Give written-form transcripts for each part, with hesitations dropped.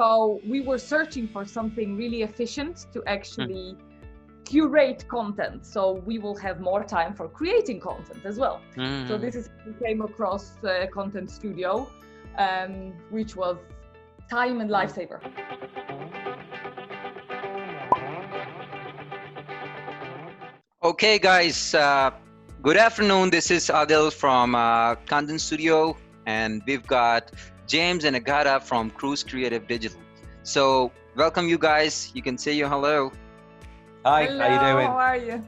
So we were searching for something really efficient to actually curate content. So we will have more time for creating content as well. So this is, we came across ContentStudio, which was time and lifesaver. Okay, guys, good afternoon. This is Adil from ContentStudio, and we've got James and Agata from Cruz Creative Digital. So welcome, you guys. You can say your hello. Hi, Hello, how you doing? how are you?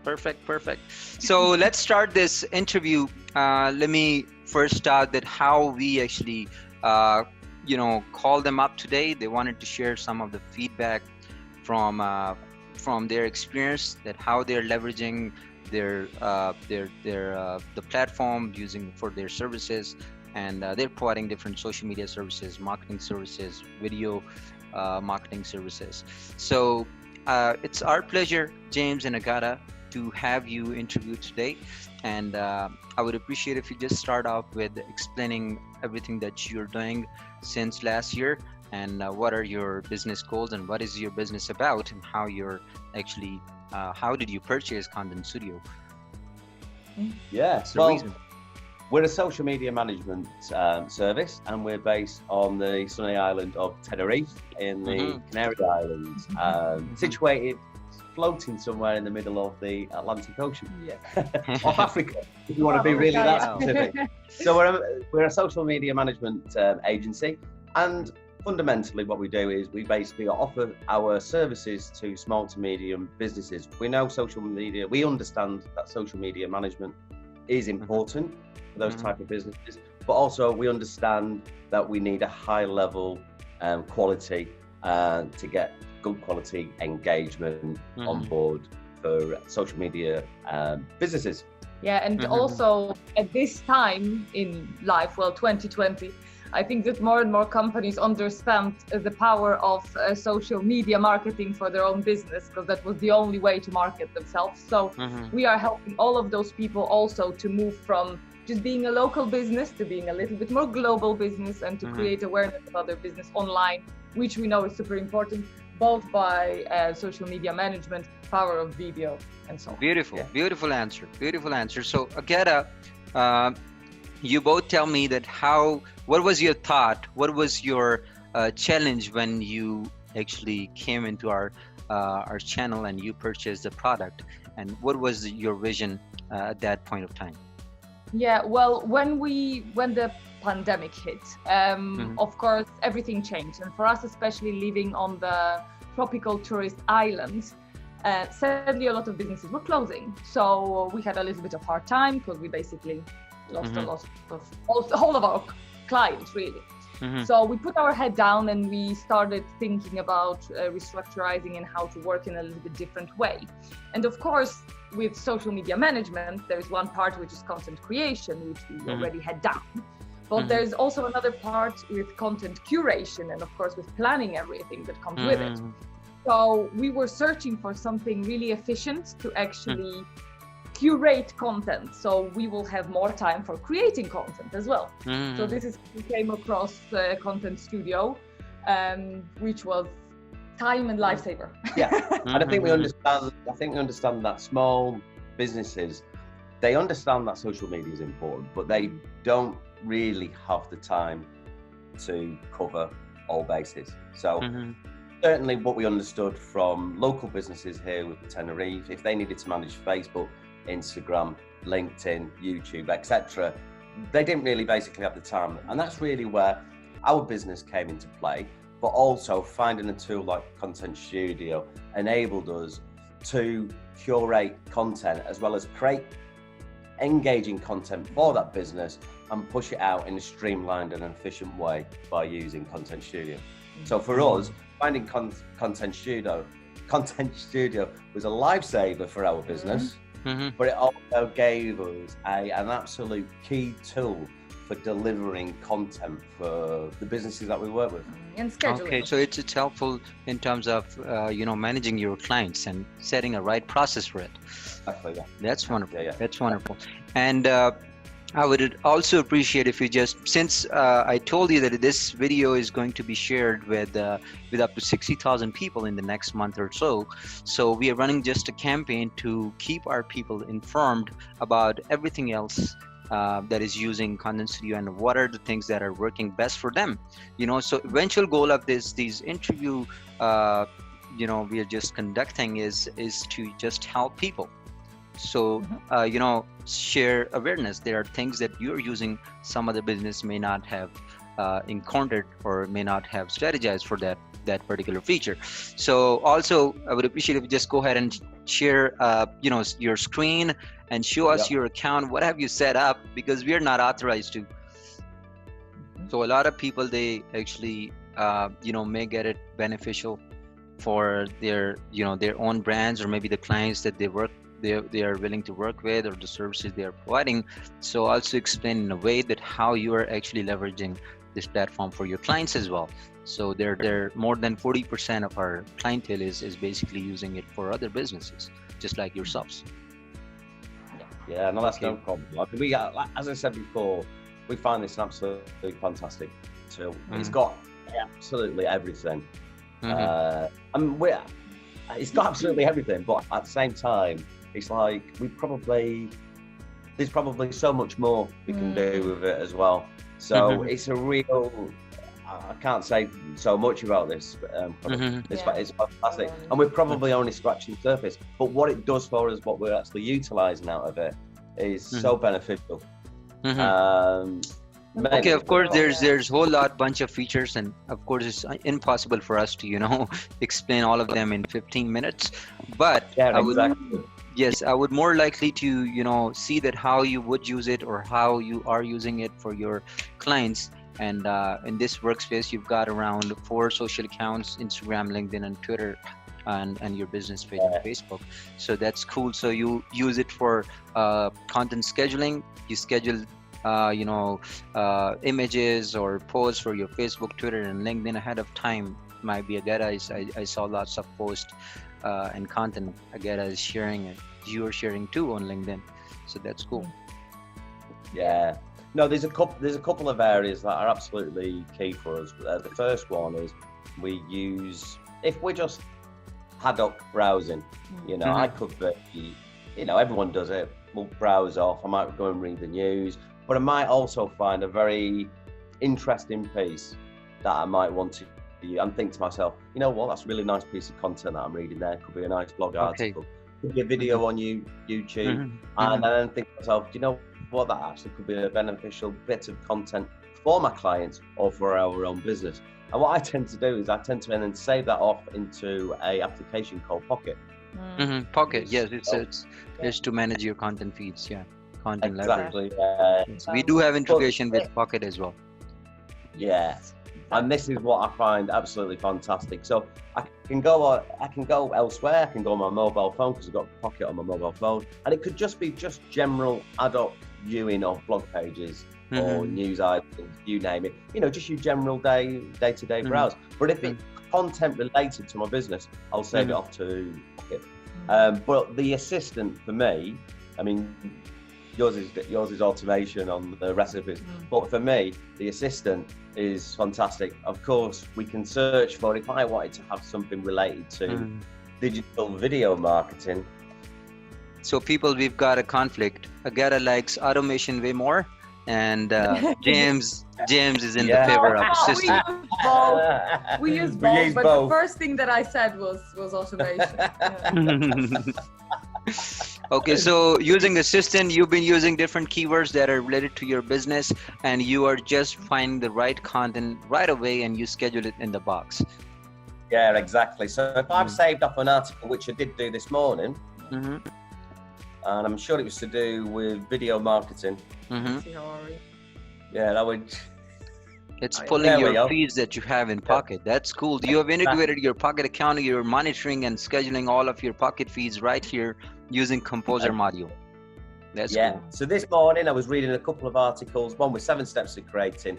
Perfect. So let's start this interview. Let me first start that how we actually, called them up today. They wanted to share some of the feedback from their experience, that how they're leveraging the platform using for their services, and they're providing different social media services, marketing services, video marketing services. So it's our pleasure, James and Agata, to have you interviewed today, and I would appreciate if you just start off with explaining everything that you're doing since last year, and what are your business goals, and what is your business about, and how you're actually how did you purchase ContentStudio? Yeah, well, we're a social media management service, and we're based on the sunny island of Tenerife in the Canary Islands, situated floating somewhere in the middle of the Atlantic Ocean, off Africa, if you want to be really that specific. So we're a social media management agency, and fundamentally what we do is we basically offer our services to small to medium businesses. We know social media, we understand that social media management is important for those type of businesses, but also we understand that we need a high level quality to get good quality engagement on board for social media businesses. Yeah, and also at this time in life, well, 2020, I think that more and more companies understand the power of social media marketing for their own business, because that was the only way to market themselves. So we are helping all of those people also to move from just being a local business to being a little bit more global business, and to create awareness of their business online, which we know is super important, both by social media management, power of video, and so on. Beautiful answer. So Agata, you both tell me that what was your thought, what was your challenge when you actually came into our channel and you purchased the product, and what was your vision at that point of time? Yeah, well, when the pandemic hit, of course, everything changed. And for us, especially living on the tropical tourist islands, sadly, a lot of businesses were closing. So we had a little bit of hard time, because we basically lost a lot of all of our clients, really. So we put our head down and we started thinking about restructuring and how to work in a little bit different way. And of course, with social media management, there is one part which is content creation, which we already had done. But there's also another part with content curation, and of course with planning everything that comes with it. So we were searching for something really efficient to actually curate content, so we will have more time for creating content as well. So this is, we came across ContentStudio, which was time and lifesaver. And I think we understand that small businesses, they understand that social media is important, but they don't really have the time to cover all bases. So certainly what we understood from local businesses here with Tenerife, if they needed to manage Facebook, Instagram, LinkedIn, YouTube, etc., they didn't really basically have the time. And that's really where our business came into play, but also finding a tool like ContentStudio enabled us to curate content as well as create engaging content for that business and push it out in a streamlined and efficient way by using ContentStudio. So for us, finding ContentStudio was a lifesaver for our business, but it also gave us an absolute key tool for delivering content for the businesses that we work with. And scheduling. Okay, so it's helpful in terms of managing your clients and setting a right process for it. Exactly, yeah. That's wonderful. Yeah. That's wonderful. And I would also appreciate if you just, since I told you that this video is going to be shared with up to 60,000 people in the next month or so. So we are running just a campaign to keep our people informed about everything else that is using ContentStudio and what are the things that are working best for them. You know, so eventual goal of these interview, you know, we are just conducting is to just help people. So you know, share awareness. There are things that you're using some other business may not have encountered or may not have strategized for that particular feature. So also I would appreciate if you just go ahead and share you know, your screen and show us your account. What have you set up? Because we are not authorized to. So a lot of people, they actually you know, may get it beneficial for their, you know, their own brands, or maybe the clients that they are willing to work with, or the services they are providing. So also explain in a way that how you are actually leveraging this platform for your clients as well. So they're more than 40% of our clientele is basically using it for other businesses, just like yourselves. Yeah, no, that's no problem. Like, we got, like, as I said before, we find this absolutely fantastic tool. It's got absolutely everything. I mean, it's got absolutely everything, but at the same time, it's like there's probably so much more we can do with it as well. So it's a real, I can't say so much about this product. It's fantastic, and we're probably only scratching the surface. But what it does for us, what we're actually utilising out of it, is so beneficial. Okay, of course, there's whole bunch of features, and of course it's impossible for us to, you know, explain all of them in 15 minutes. But I would more likely to, you know, see that how you would use it or how you are using it for your clients. And in this workspace, you've got around 4 social accounts: Instagram, LinkedIn, and Twitter, and your business page on Facebook. So that's cool. So you use it for content scheduling. You schedule you know, images or posts for your Facebook, Twitter, and LinkedIn ahead of time. Might be Agata. I saw lots of posts and content Agata is sharing, and you are sharing too on LinkedIn. So that's cool. Yeah. No, there's a couple of areas that are absolutely key for us. The first one is we use, if we're just ad hoc browsing, you know, I could be, you know, everyone does it. We'll browse off. I might go and read the news. But I might also find a very interesting piece that I might want to and think to myself, you know what, that's a really nice piece of content that I'm reading there. Could be a nice blog article, could be a video on YouTube. And then think to myself, do you know what, that actually could be a beneficial bit of content for my clients or for our own business. And what I tend to do is I tend to then save that off into a application called Pocket. Pocket, yes, it's to manage your content feeds, content exactly. We do have integration with Pocket as well. Yeah, and this is what I find absolutely fantastic. So I can go elsewhere. I can go on my mobile phone because I've got Pocket on my mobile phone, and it could just be general ad hoc viewing of blog pages or news items, you name it. You know, just your general day-to-day browse. But if it's content related to my business, I'll save it off to Pocket. But the assistant for me, I mean, yours is automation on the recipes, but for me, the assistant is fantastic. Of course, we can search for, if I wanted to have something related to digital video marketing. So people, we've got a conflict. Agata likes automation way more, and James is in the favor of assistant. We use both, but the first thing that I said was automation. Okay, so using assistant, you've been using different keywords that are related to your business, and you are just finding the right content right away, and you schedule it in the box. Yeah, exactly. So if I've saved up an article, which I did do this morning, and I'm sure it was to do with video marketing. Yeah, that would. It's pulling your feeds that you have in Pocket. That's cool. You have integrated your Pocket account. You're monitoring and scheduling all of your Pocket feeds right here using Composer module. That's cool. So this morning I was reading a couple of articles. One was 7 steps to creating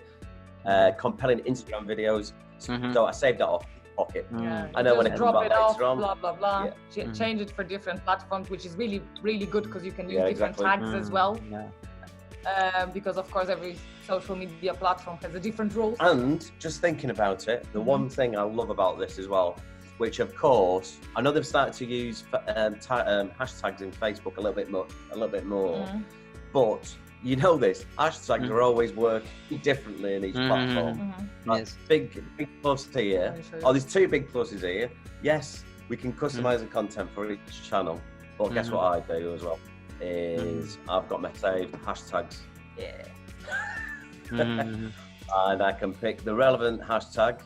compelling Instagram videos. So I saved that off Pocket. I know when I come back later on. Blah blah blah. Change it for different platforms, which is really good because you can use different tags as well. because of course every social media platform has a different rules. And just thinking about it, the one thing I love about this as well, which of course I know they've started to use hashtags in Facebook a little bit more, but you know this, hashtags are always working differently in each platform. Yes. Big plus here. Oh, there's two big pluses here. Yes, we can customize the content for each channel, but guess what I do as well is I've got my saved hashtags. Yeah. And I can pick the relevant hashtag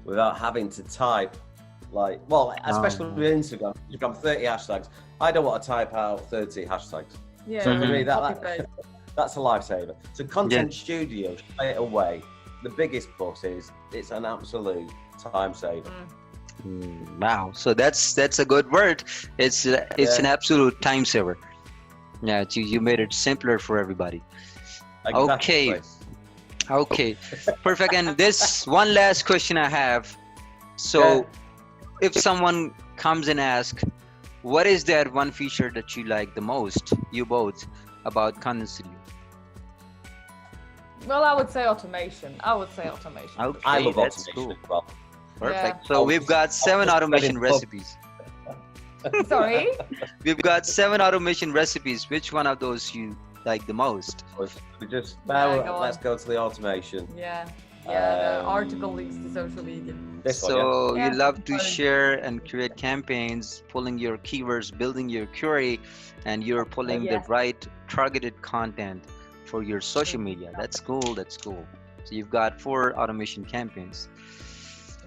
without having to type, like, well, especially with Instagram. You've got 30 hashtags. I don't want to type out 30 hashtags. Yeah. So for me, that's a lifesaver. So ContentStudio, straight away, the biggest plus is it's an absolute time saver. Wow, so that's a good word. It's an absolute time saver. Yeah, you made it simpler for everybody. Exactly. Okay, perfect. And this one last question I have. So if someone comes and asks, what is that one feature that you like the most, you both, about ContentStudio? Well, I would say automation. Okay, I love that's automation cool. as well. Perfect. So we've got 7 automation recipes. Sorry? We've got 7 automation recipes. Which one of those you like the most? We just let's go to the automation. Yeah. The article links to social media. So Yeah. you love to share and create campaigns, pulling your keywords, building your query, and you're pulling the right targeted content for your social media. That's cool. So you've got 4 automation campaigns.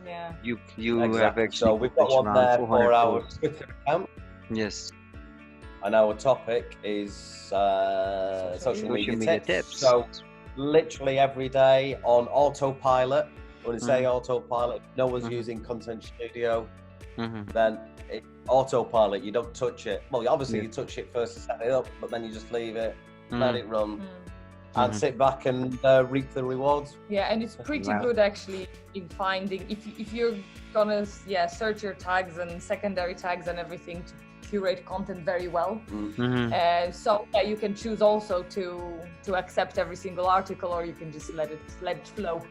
Yeah. You have actually, so we've got one there for our Twitter account. Yes. And our topic is social media tips. So literally every day on autopilot. When I say autopilot, no one's using ContentStudio, then autopilot, you don't touch it. Well, obviously you touch it first to set it up, but then you just leave it, let it run, and sit back and reap the rewards. Yeah, and it's pretty good actually in finding, if you're gonna search your tags and secondary tags and everything to curate content very well. So you can choose also to accept every single article, or you can just let it flow.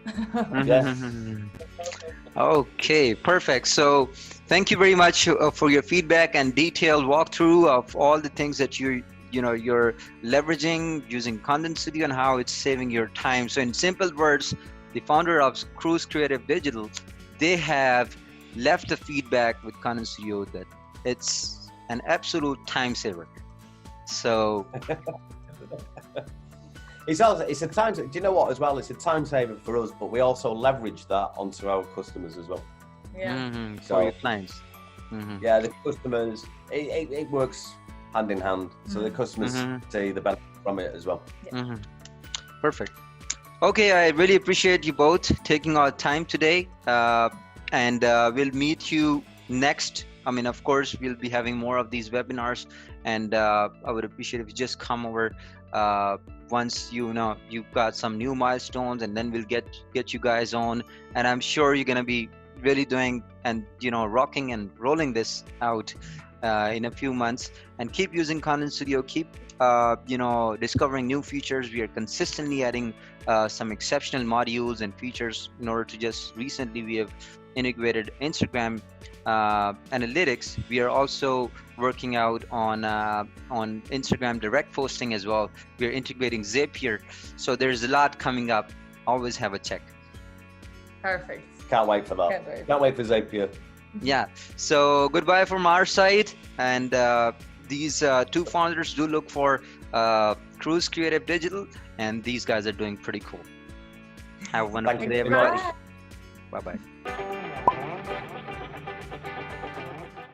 Okay, perfect. So thank you very much for your feedback and detailed walkthrough of all the things that you're leveraging using ContentStudio and how it's saving your time. So in simple words, the founder of Cruz Creative Digital, they have left the feedback with ContentStudio that it's an absolute time saver. So it's a time. Do you know what? As well, it's a time saver for us, but we also leverage that onto our customers as well. Yeah. For your clients. Yeah, the customers. It works hand in hand. So the customers see the benefit from it as well. Perfect. Okay, I really appreciate you both taking our time today, and we'll meet you next. I mean, of course, we'll be having more of these webinars, and I would appreciate if you just come over once you've got some new milestones, and then we'll get you guys on. And I'm sure you're gonna be really doing and rocking and rolling this out in a few months. And keep using ContentStudio. Keep discovering new features. We are consistently adding some exceptional modules and features. In order to just recently, we have integrated Instagram analytics. We are also working out on Instagram direct posting as well. We are integrating Zapier. So there's a lot coming up. Always have a check. Perfect. Can't wait for that. Can't wait for Zapier. Yeah. So goodbye from our side. And these 2 founders, do look for Cruz Creative Digital, and these guys are doing pretty cool. Have a wonderful day, everybody. Bye-bye.